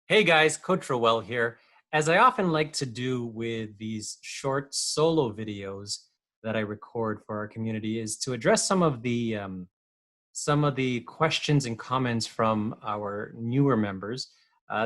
Hey guys, Coach Roel here. As I often like to do with these short solo videos that I record for our community, is to address some of the questions and comments from our newer members,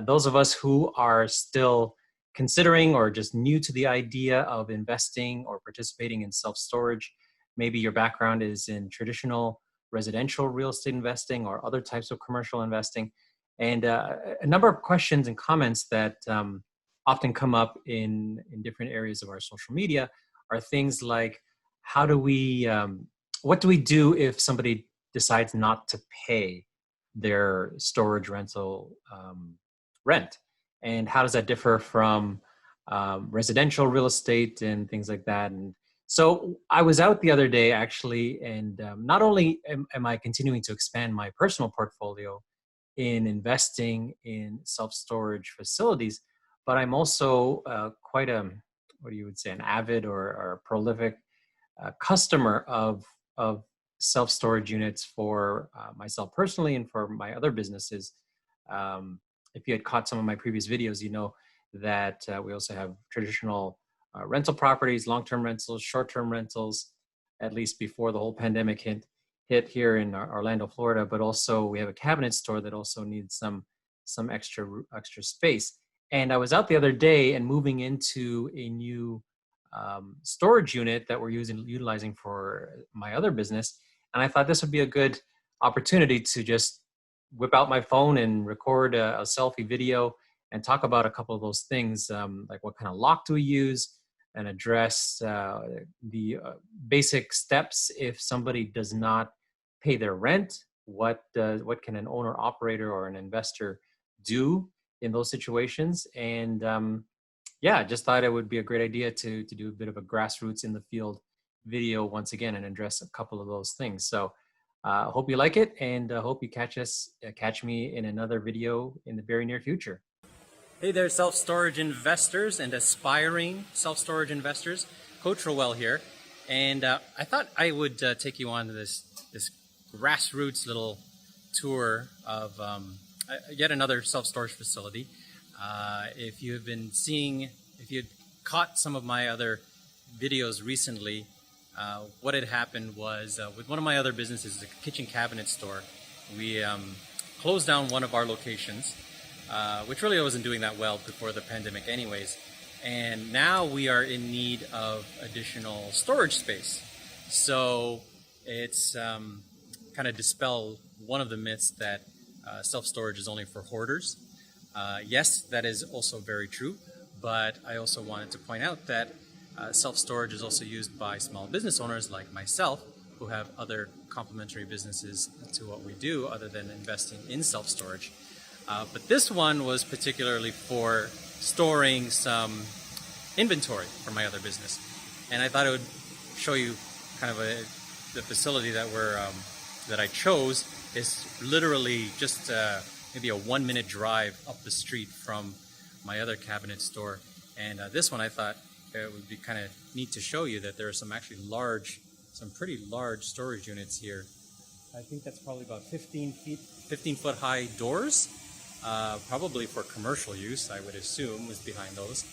those of us who are still considering or just new to the idea of investing or participating in self-storage. Maybe your background is in traditional residential real estate investing or other types of commercial investing. And a number of questions and comments that often come up in different areas of our social media are things like, how do we, what do we do if somebody decides not to pay their storage rental rent? And how does that differ from residential real estate and things like that? And so I was out the other day actually, and not only am I continuing to expand my personal portfolio in investing in self-storage facilities, but I'm also quite a, what do you would say, an avid or prolific customer of self-storage units for myself personally and for my other businesses. If you had caught some of my previous videos, you know that we also have traditional rental properties, long-term rentals, short-term rentals, at least before the whole pandemic hit here in Orlando, Florida. But also we have a cabinet store that also needs some extra space. And I was out the other day and moving into a new storage unit that we're utilizing for my other business. And I thought this would be a good opportunity to just whip out my phone and record a selfie video and talk about a couple of those things, like what kind of lock do we use, and address the basic steps if somebody does not pay their rent. What can an owner operator or an investor do in those situations? And yeah, just thought it would be a great idea to do a bit of a grassroots in the field video once again and address a couple of those things. So hope you like it, and hope you catch me in another video in the very near future. Hey there, self-storage investors and aspiring self-storage investors. Coach Roel here, and I thought I would take you on to this grassroots little tour of yet another self-storage facility. If you had caught some of my other videos recently, what had happened was with one of my other businesses, a kitchen cabinet store, we closed down one of our locations, which really wasn't doing that well before the pandemic anyways. And now we are in need of additional storage space. So it's kind of dispel one of the myths that self-storage is only for hoarders. Yes, that is also very true, but I also wanted to point out that self-storage is also used by small business owners like myself, who have other complementary businesses to what we do other than investing in self-storage. But this one was particularly for storing some inventory for my other business. And I thought it would show you kind of the facility that I chose is literally just maybe a 1-minute drive up the street from my other cabinet store. And this one I thought it would be kind of neat to show you that there are some pretty large storage units here. I think that's probably about 15 foot high doors, probably for commercial use, I would assume, was behind those.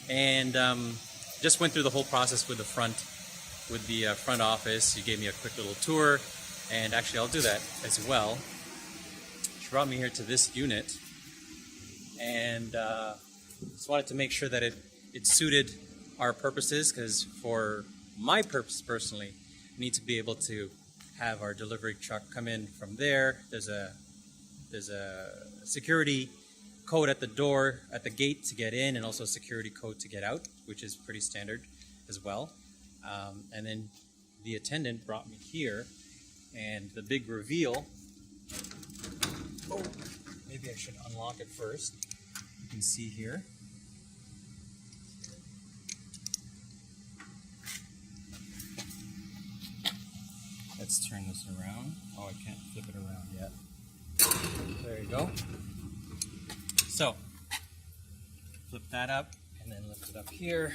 And just went through the whole process with the front office. You gave me a quick little tour, and actually I'll do that as well. She brought me here to this unit, and just wanted to make sure that it suited our purposes, because for my purpose personally, we need to be able to have our delivery truck come in from there. There's a security code at the door, at the gate to get in, and also a security code to get out, which is pretty standard as well. And then the attendant brought me here, and the big reveal. Oh, maybe I should unlock it first. You can see here. Let's turn this around. Oh, I can't flip it around yet. There you go. So, flip that up and then lift it up here.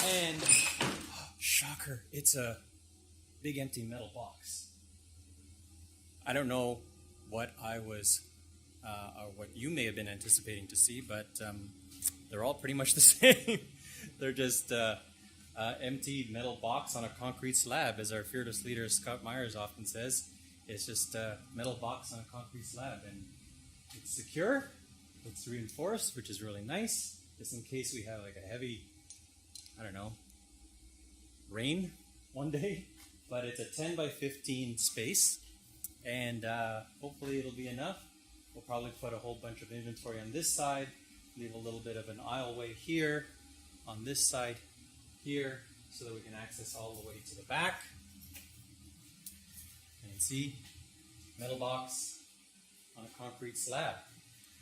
And, shocker, it's a big empty metal box. I don't know what I was are what you may have been anticipating to see, but they're all pretty much the same. They're just empty metal box on a concrete slab, as our fearless leader Scott Meyers often says. It's just a metal box on a concrete slab, and it's secure, it's reinforced, which is really nice, just in case we have like a heavy, I don't know, rain one day. But it's a 10 by 15 space, and hopefully it'll be enough. We'll probably put a whole bunch of inventory on this side, leave a little bit of an aisleway here, on this side here, so that we can access all the way to the back. And see, metal box on a concrete slab.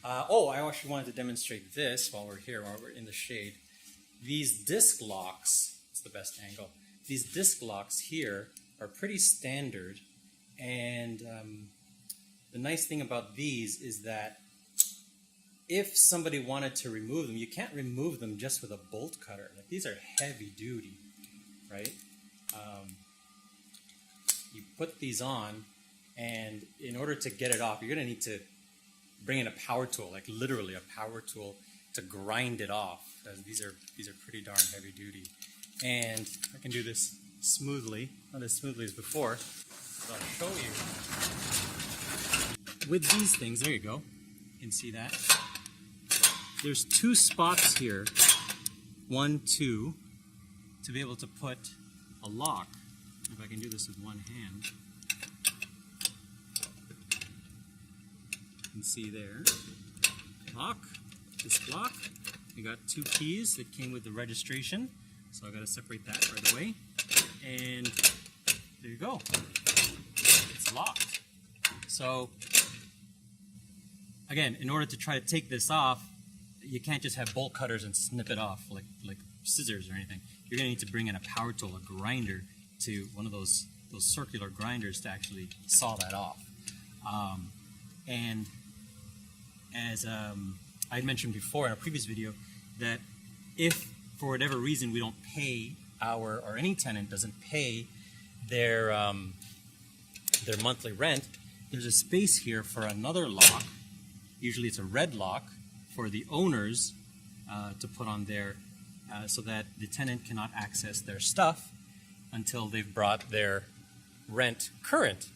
I actually wanted to demonstrate this while we're here, while we're in the shade. These disc locks, it's the best angle. These disc locks here are pretty standard, and the nice thing about these is that if somebody wanted to remove them, you can't remove them just with a bolt cutter. Like, these are heavy duty, right? You put these on, and in order to get it off, you're going to need to bring in a power tool, like literally a power tool, to grind it off. These are pretty darn heavy duty. And I can do this smoothly, not as smoothly as before, but I'll show you. With these things, there you go, you can see that. There's 2 spots here, 1, 2, to be able to put a lock. If I can do this with one hand. You can see there, lock, this lock. We got 2 keys that came with the registration, so I got to separate that right away. And there you go, it's locked. So again, in order to try to take this off, you can't just have bolt cutters and snip it off like scissors or anything. You're going to need to bring in a power tool, a grinder, to one of those circular grinders to actually saw that off. And as I mentioned before in a previous video, that if for whatever reason we don't pay or any tenant doesn't pay their monthly rent, there's a space here for another lock. Usually it's a red lock for the owners to put on there so that the tenant cannot access their stuff until they've brought their rent current.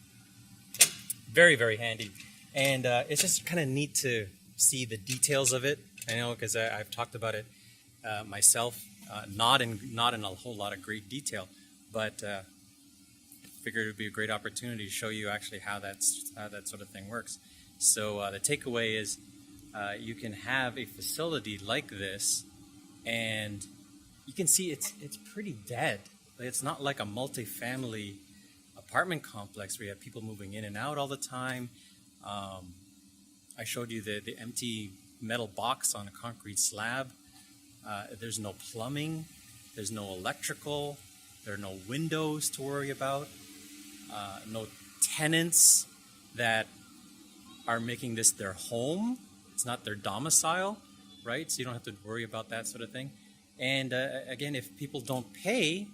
Very, very handy. And it's just kind of neat to see the details of it. I know, because I've talked about it myself, not in a whole lot of great detail, but figured it would be a great opportunity to show you actually how that sort of thing works. So the takeaway is you can have a facility like this, and you can see it's pretty dead. It's not like a multifamily apartment complex where you have people moving in and out all the time. I showed you the empty metal box on a concrete slab. There's no plumbing, there's no electrical, there are no windows to worry about, no tenants that are making this their home. It's not their domicile, right? So you don't have to worry about that sort of thing. And again, if people don't pay,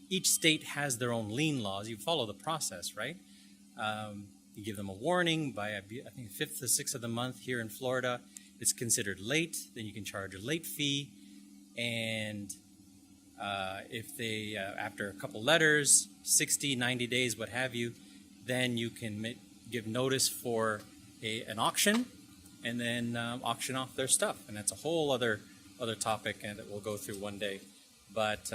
each state has their own lien laws. You follow the process, right? You give them a warning by, I think, 5th to 6th of the month. Here in Florida, it's considered late. Then you can charge a late fee. And if they, after a couple letters, 60, 90 days, what have you, then you can give notice for an auction, and then auction off their stuff. And that's a whole other topic and that we'll go through one day. But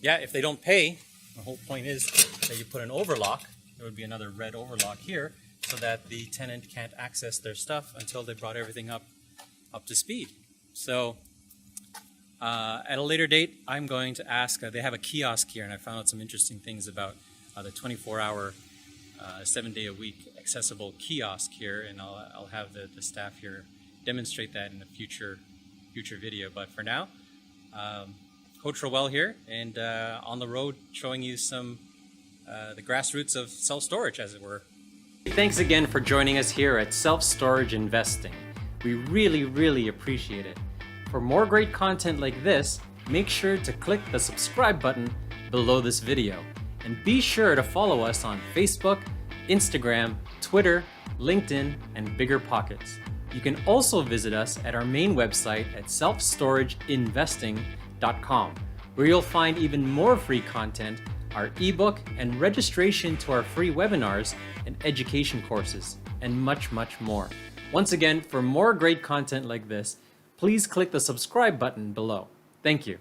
yeah, if they don't pay, the whole point is that you put an overlock. There would be another red overlock here so that the tenant can't access their stuff until they brought everything up to speed. So at a later date, I'm going to ask, they have a kiosk here, and I found out some interesting things about the 24-hour, 7-day-a-week accessible kiosk here, and I'll have the staff here demonstrate that in a future video. But for now, Coach Roel here, and on the road showing you some the grassroots of self-storage, as it were. Thanks again for joining us here at Self-Storage Investing. We really, really appreciate it. For more great content like this, make sure to click the subscribe button below this video. And be sure to follow us on Facebook, Instagram, Twitter, LinkedIn, and bigger pockets. You can also visit us at our main website at selfstorageinvesting.com, where you'll find even more free content, our ebook, and registration to our free webinars and education courses, and much, much more. Once again, for more great content like this, please click the subscribe button below. Thank you.